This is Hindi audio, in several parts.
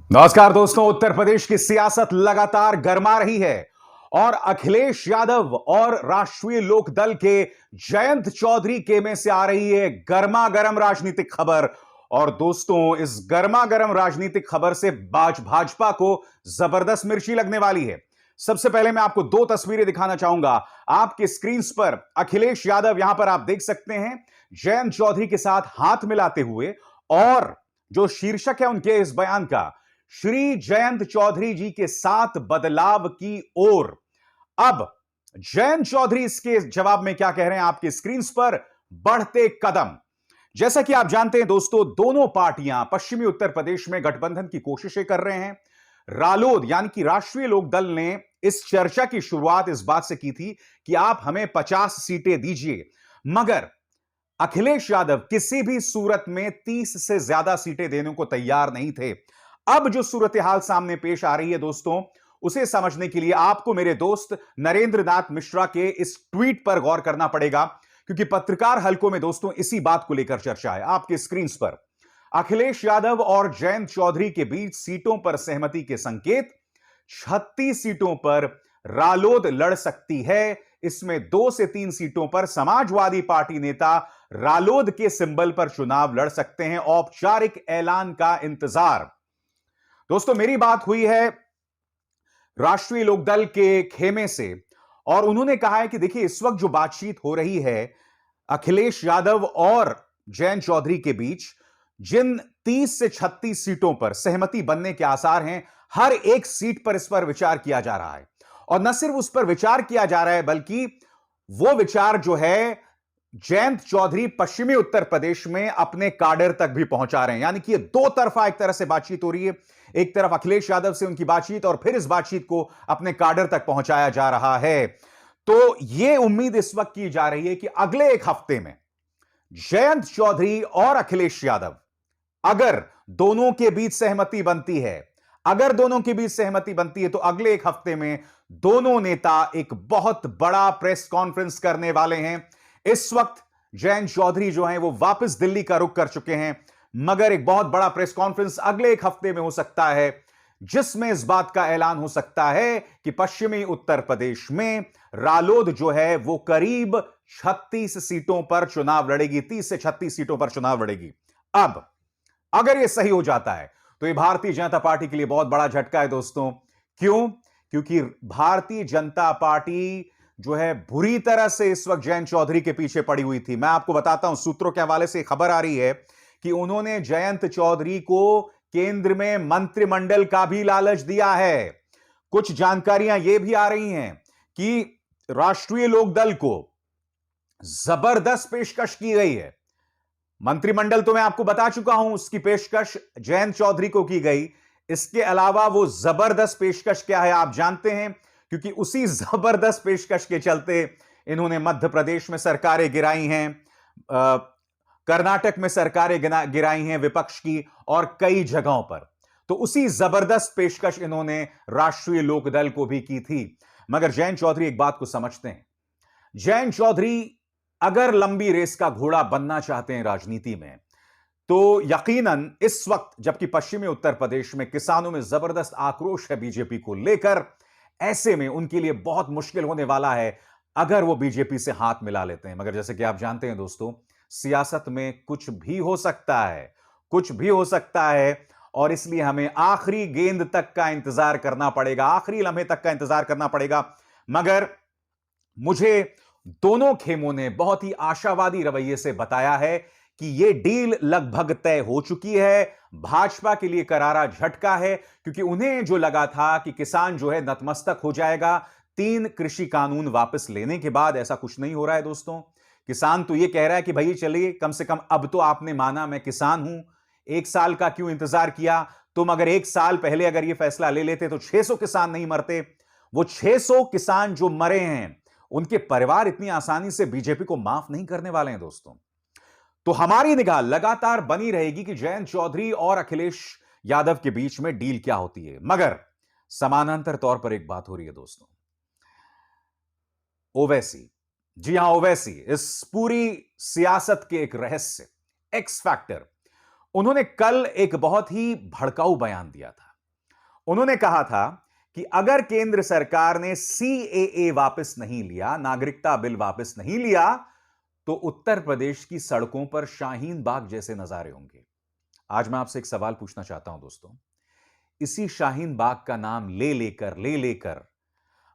नमस्कार दोस्तों। उत्तर प्रदेश की सियासत लगातार गर्मा रही है और अखिलेश यादव और राष्ट्रीय लोकदल के जयंत चौधरी के में से आ रही है गर्मा गर्म राजनीतिक खबर। और दोस्तों, इस गर्मा गर्म राजनीतिक खबर से भाजपा को जबरदस्त मिर्ची लगने वाली है। सबसे पहले मैं आपको दो तस्वीरें दिखाना चाहूंगा आपके स्क्रीन पर। अखिलेश यादव यहां पर आप देख सकते हैं जयंत चौधरी के साथ हाथ मिलाते हुए, और जो शीर्षक है उनके इस बयान का, श्री जयंत चौधरी जी के साथ बदलाव की ओर। अब जयंत चौधरी इसके जवाब में क्या कह रहे हैं आपकी स्क्रीन पर, बढ़ते कदम। जैसा कि आप जानते हैं दोस्तों, दोनों पार्टियां पश्चिमी उत्तर प्रदेश में गठबंधन की कोशिशें कर रहे हैं। रालोद यानी कि राष्ट्रीय लोकदल ने इस चर्चा की शुरुआत इस बात से की थी कि आप हमें 50 सीटें दीजिए, मगर अखिलेश यादव किसी भी सूरत में 30 से ज्यादा सीटें देने को तैयार नहीं थे। अब जो सूरत हाल सामने पेश आ रही है दोस्तों, उसे समझने के लिए आपको मेरे दोस्त नरेंद्र नाथ मिश्रा के इस ट्वीट पर गौर करना पड़ेगा, क्योंकि पत्रकार हलकों में दोस्तों इसी बात को लेकर चर्चा है। आपके स्क्रीन पर अखिलेश यादव और जयंत चौधरी के बीच सीटों पर सहमति के संकेत। 36 सीटों पर रालोद लड़ सकती है। इसमें 2 से 3 सीटों पर समाजवादी पार्टी नेता रालोद के सिंबल पर चुनाव लड़ सकते हैं। औपचारिक ऐलान का इंतजार। दोस्तों, मेरी बात हुई है राष्ट्रीय लोकदल के खेमे से, और उन्होंने कहा है कि देखिए, इस वक्त जो बातचीत हो रही है अखिलेश यादव और जयंत चौधरी के बीच, जिन 30 से 36 सीटों पर सहमति बनने के आसार हैं, हर एक सीट पर इस पर विचार किया जा रहा है। और न सिर्फ उस पर विचार किया जा रहा है, बल्कि वो विचार जो है जयंत चौधरी पश्चिमी उत्तर प्रदेश में अपने काडर तक भी पहुंचा रहे हैं। यानी कि ये दो तरफा एक तरह से बातचीत हो रही है। एक तरफ अखिलेश यादव से उनकी बातचीत, और फिर इस बातचीत को अपने काडर तक पहुंचाया जा रहा है। तो यह उम्मीद इस वक्त की जा रही है कि अगले एक हफ्ते में जयंत चौधरी और अखिलेश यादव, अगर दोनों के बीच सहमति बनती है, तो अगले एक हफ्ते में दोनों नेता एक बहुत बड़ा प्रेस कॉन्फ्रेंस करने वाले हैं। इस वक्त जयंत चौधरी जो हैं वो वापस दिल्ली का रुख कर चुके हैं, मगर एक बहुत बड़ा प्रेस कॉन्फ्रेंस अगले एक हफ्ते में हो सकता है, जिसमें इस बात का ऐलान हो सकता है कि पश्चिमी उत्तर प्रदेश में रालोद जो है वो करीब 36 सीटों पर चुनाव लड़ेगी। 30 से 36 सीटों पर चुनाव लड़ेगी। अब अगर यह सही हो जाता है तो यह भारतीय जनता पार्टी के लिए बहुत बड़ा झटका है दोस्तों। क्यों? क्योंकि भारतीय जनता पार्टी जो है बुरी तरह से इस वक्त जयंत चौधरी के पीछे पड़ी हुई थी। मैं आपको बताता हूं, सूत्रों के हवाले से खबर आ रही है कि उन्होंने जयंत चौधरी को केंद्र में मंत्रिमंडल का भी लालच दिया है। कुछ जानकारियां यह भी आ रही हैं कि राष्ट्रीय लोकदल को जबरदस्त पेशकश की गई है। मंत्रिमंडल तो मैं आपको बता चुका हूं, उसकी पेशकश जयंत चौधरी को की गई। इसके अलावा वो जबरदस्त पेशकश क्या है आप जानते हैं, क्योंकि उसी जबरदस्त पेशकश के चलते इन्होंने मध्य प्रदेश में सरकारें गिराई हैं, कर्नाटक में सरकारें गिराई हैं विपक्ष की, और कई जगहों पर। तो उसी जबरदस्त पेशकश इन्होंने राष्ट्रीय लोकदल को भी की थी। मगर जयंत चौधरी एक बात को समझते हैं। जयंत चौधरी अगर लंबी रेस का घोड़ा बनना चाहते हैं राजनीति में, तो यकीनन इस वक्त, जबकि पश्चिमी उत्तर प्रदेश में किसानों में जबरदस्त आक्रोश है बीजेपी को लेकर, ऐसे में उनके लिए बहुत मुश्किल होने वाला है अगर वो बीजेपी से हाथ मिला लेते हैं। मगर जैसे कि आप जानते हैं दोस्तों, सियासत में कुछ भी हो सकता है, कुछ भी हो सकता है, और इसलिए हमें आखिरी गेंद तक का इंतजार करना पड़ेगा, आखिरी लम्हे तक का इंतजार करना पड़ेगा। मगर मुझे दोनों खेमों ने बहुत ही आशावादी रवैये से बताया है कि यह डील लगभग तय हो चुकी है। भाजपा के लिए करारा झटका है, क्योंकि उन्हें जो लगा था कि किसान जो है नतमस्तक हो जाएगा 3 कृषि कानून वापस लेने के बाद, ऐसा कुछ नहीं हो रहा है दोस्तों। किसान तो यह कह रहा है कि भाई चलिए, कम से कम अब तो आपने माना मैं किसान हूं, 1 साल का क्यों इंतजार किया तुम? अगर 1 साल पहले अगर यह फैसला ले लेते तो 600 किसान नहीं मरते। वो 600 किसान जो मरे हैं, उनके परिवार इतनी आसानी से बीजेपी को माफ नहीं करने वाले हैं दोस्तों। तो हमारी निगाह लगातार बनी रहेगी कि जयंत चौधरी और अखिलेश यादव के बीच में डील क्या होती है। मगर समानांतर तौर पर एक बात हो रही है दोस्तों, ओवैसी, जी हां ओवैसी, इस पूरी सियासत के एक रहस्य, एक्स फैक्टर, उन्होंने कल एक बहुत ही भड़काऊ बयान दिया था। उन्होंने कहा था कि अगर केंद्र सरकार ने सीएए वापस नहीं लिया, नागरिकता बिल वापस नहीं लिया, तो उत्तर प्रदेश की सड़कों पर शाहीन बाग जैसे नजारे होंगे। आज मैं आपसे एक सवाल पूछना चाहता हूं दोस्तों, इसी शाहीन बाग का नाम ले लेकर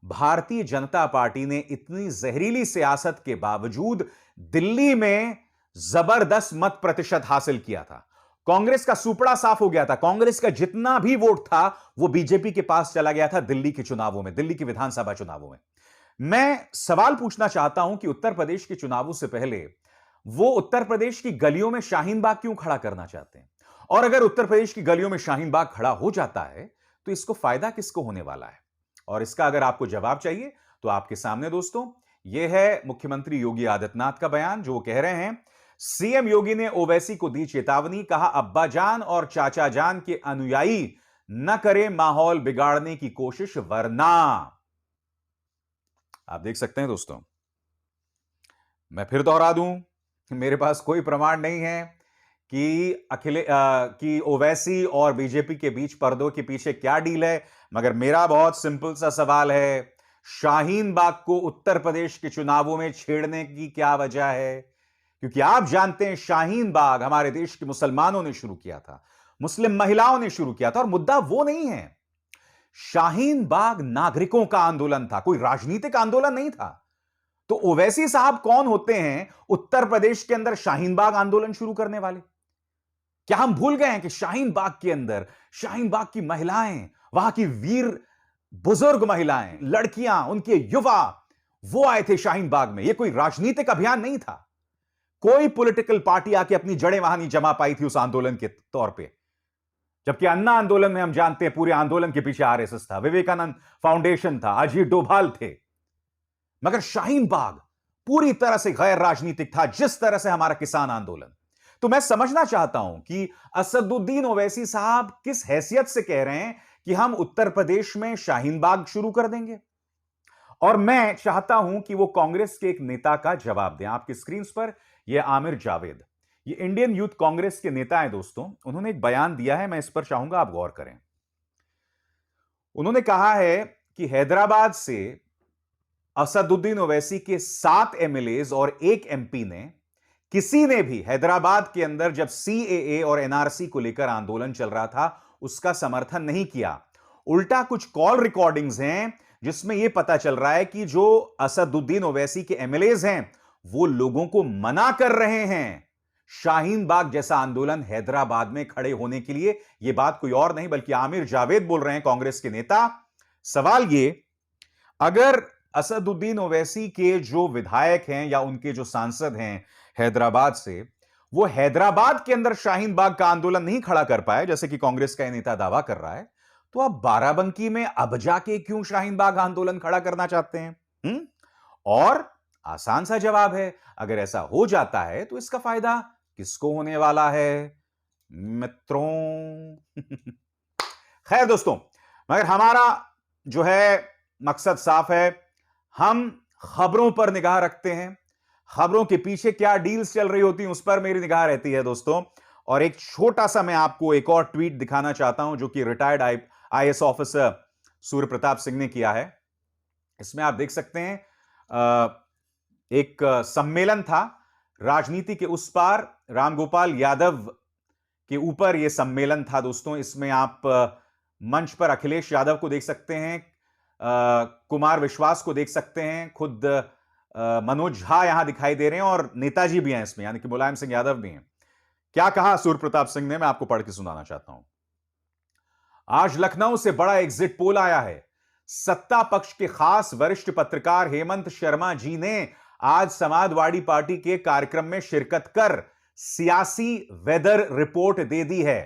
भारतीय जनता पार्टी ने इतनी जहरीली सियासत के बावजूद दिल्ली में जबरदस्त मत प्रतिशत हासिल किया था। कांग्रेस का सुपड़ा साफ हो गया था। कांग्रेस का जितना भी वोट था वो बीजेपी के पास चला गया था दिल्ली के चुनावों में, दिल्ली की विधानसभा चुनावों में। मैं सवाल पूछना चाहता हूं कि उत्तर प्रदेश के चुनावों से पहले वो उत्तर प्रदेश की गलियों में शाहीन बाग क्यों खड़ा करना चाहते हैं? और अगर उत्तर प्रदेश की गलियों में शाहीन बाग खड़ा हो जाता है तो इसको फायदा किसको होने वाला है? और इसका अगर आपको जवाब चाहिए तो आपके सामने दोस्तों यह है मुख्यमंत्री योगी आदित्यनाथ का बयान, जो वो कह रहे हैं। सीएम योगी ने ओवैसी को दी चेतावनी, कहा अब्बा जान और चाचा जान के अनुयायी न करे माहौल बिगाड़ने की कोशिश, वरना। आप देख सकते हैं दोस्तों, मैं फिर दोहरा दूं, मेरे पास कोई प्रमाण नहीं है कि ओवैसी और बीजेपी के बीच पर्दों के पीछे क्या डील है, मगर मेरा बहुत सिंपल सा सवाल है, शाहीन बाग को उत्तर प्रदेश के चुनावों में छेड़ने की क्या वजह है? क्योंकि आप जानते हैं शाहीन बाग हमारे देश के मुसलमानों ने शुरू किया था, मुस्लिम महिलाओं ने शुरू किया था, और मुद्दा वो नहीं है। शाहीन बाग नागरिकों का आंदोलन था, कोई राजनीतिक आंदोलन नहीं था। तो ओवैसी साहब कौन होते हैं उत्तर प्रदेश के अंदर शाहीन बाग आंदोलन शुरू करने वाले? क्या हम भूल गए हैं कि शाहीन बाग के अंदर शाहीन बाग की महिलाएं, वहां की वीर बुजुर्ग महिलाएं, लड़कियां, उनके युवा, वो आए थे शाहीन बाग में। यह कोई राजनीतिक अभियान नहीं था। कोई पॉलिटिकल पार्टी आके अपनी जड़ें वहां नहीं जमा पाई थी उस आंदोलन के तौर पे। जबकि अन्ना आंदोलन में हम जानते हैं पूरे आंदोलन के पीछे आरएसएस था, विवेकानंद फाउंडेशन था, अजीत डोभाल थे। मगर शाहीन बाग पूरी तरह से गैर राजनीतिक था, जिस तरह से हमारा किसान आंदोलन। तो मैं समझना चाहता हूं कि असदुद्दीन ओवैसी साहब किस हैसियत से कह रहे हैं कि हम उत्तर प्रदेश में शाहीन बाग शुरू कर देंगे। और मैं चाहता हूं कि वो कांग्रेस के एक नेता का जवाब दें। आपकी स्क्रीन पर यह आमिर जावेद, ये इंडियन यूथ कांग्रेस के नेता हैं दोस्तों। उन्होंने एक बयान दिया है, मैं इस पर चाहूंगा आप गौर करें। उन्होंने कहा है कि हैदराबाद से असदुद्दीन ओवैसी के 7 एमएलएज और 1 एमपी ने, किसी ने भी हैदराबाद के अंदर जब सीएए और एनआरसी को लेकर आंदोलन चल रहा था उसका समर्थन नहीं किया। उल्टा कुछ कॉल रिकॉर्डिंग्स हैं जिसमें यह पता चल रहा है कि जो असदुद्दीन ओवैसी के एमएलएज हैं वो लोगों को मना कर रहे हैं शाहीन बाग जैसा आंदोलन हैदराबाद में खड़े होने के लिए। यह बात कोई और नहीं बल्कि आमिर जावेद बोल रहे हैं, कांग्रेस के नेता। सवाल ये, अगर असदुद्दीन ओवैसी के जो विधायक हैं या उनके जो सांसद हैं हैदराबाद से, वो हैदराबाद के अंदर शाहीन बाग का आंदोलन नहीं खड़ा कर पाए जैसे कि कांग्रेस का नेता दावा कर रहा है, तो आप बाराबंकी में अब जाके क्यों शाहीन बाग आंदोलन खड़ा करना चाहते हैं? और आसान सा जवाब है, अगर ऐसा हो जाता है तो इसका फायदा किसको होने वाला है मित्रों? खैर दोस्तों, मगर हमारा जो है मकसद साफ है, हम खबरों पर निगाह रखते हैं, खबरों के पीछे क्या डील्स चल रही होती हैं उस पर मेरी निगाह रहती है दोस्तों। और एक छोटा सा मैं आपको एक और ट्वीट दिखाना चाहता हूं जो कि retired IAS officer Surya Pratap Singh ने किया है। इसमें आप देख सकते हैं एक सम्मेलन था, राजनीति के उस पार, रामगोपाल यादव के ऊपर यह सम्मेलन था दोस्तों। इसमें आप मंच पर अखिलेश यादव को देख सकते हैं, कुमार विश्वास को देख सकते हैं, खुद मनोज झा यहां दिखाई दे रहे हैं और नेताजी भी हैं इसमें, यानी कि मुलायम सिंह यादव भी हैं। क्या कहा सूर्य प्रताप सिंह ने, मैं आपको पढ़ के सुनाना चाहता हूं। आज लखनऊ से बड़ा एग्जिट पोल आया है। सत्ता पक्ष के खास वरिष्ठ पत्रकार हेमंत शर्मा जी ने आज समाजवादी पार्टी के कार्यक्रम में शिरकत कर सियासी वेदर रिपोर्ट दे दी है।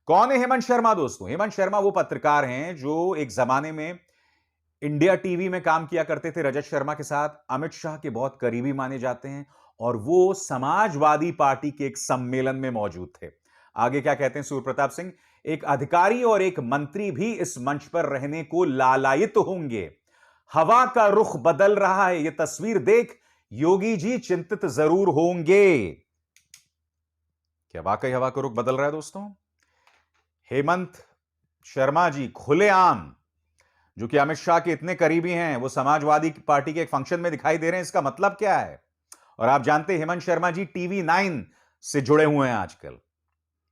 कौन है हेमंत शर्मा दोस्तों? हेमंत शर्मा वो पत्रकार हैं जो एक जमाने में इंडिया टीवी में काम किया करते थे रजत शर्मा के साथ, अमित शाह के बहुत करीबी माने जाते हैं, और वो समाजवादी पार्टी के एक सम्मेलन में मौजूद थे। आगे क्या कहते हैं सूर्य प्रताप सिंह, एक अधिकारी और एक मंत्री भी इस मंच पर रहने को लालायित होंगे। हवा का रुख बदल रहा है, यह तस्वीर देख योगी जी चिंतित जरूर होंगे। क्या वाकई हवा का रुख बदल रहा है दोस्तों? हेमंत शर्मा जी खुलेआम, जो कि अमित शाह के इतने करीबी हैं, वो समाजवादी पार्टी के एक फंक्शन में दिखाई दे रहे हैं, इसका मतलब क्या है? और आप जानते हैं हेमंत शर्मा जी टीवी 9 से जुड़े हुए हैं आजकल।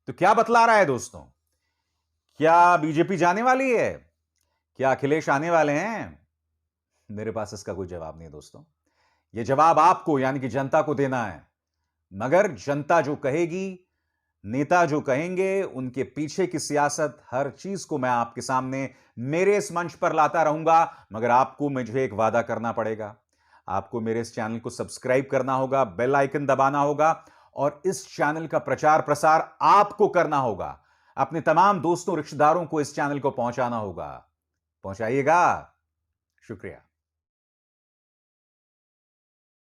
तो क्या बतला रहा है दोस्तों? क्या बीजेपी जाने वाली है? क्या अखिलेश आने वाले हैं? मेरे पास इसका कोई जवाब नहीं है दोस्तों। यह जवाब आपको यानी कि जनता को देना है। मगर जनता जो कहेगी, नेता जो कहेंगे, उनके पीछे की सियासत, हर चीज को मैं आपके सामने मेरे इस मंच पर लाता रहूंगा। मगर आपको मुझे एक वादा करना पड़ेगा। आपको मेरे इस चैनल को सब्सक्राइब करना होगा, बेल आइकन दबाना होगा और इस चैनल का प्रचार प्रसार आपको करना होगा। अपने तमाम दोस्तों, रिश्तेदारों को इस चैनल को पहुंचाना होगा। पहुंचाइएगा। शुक्रिया।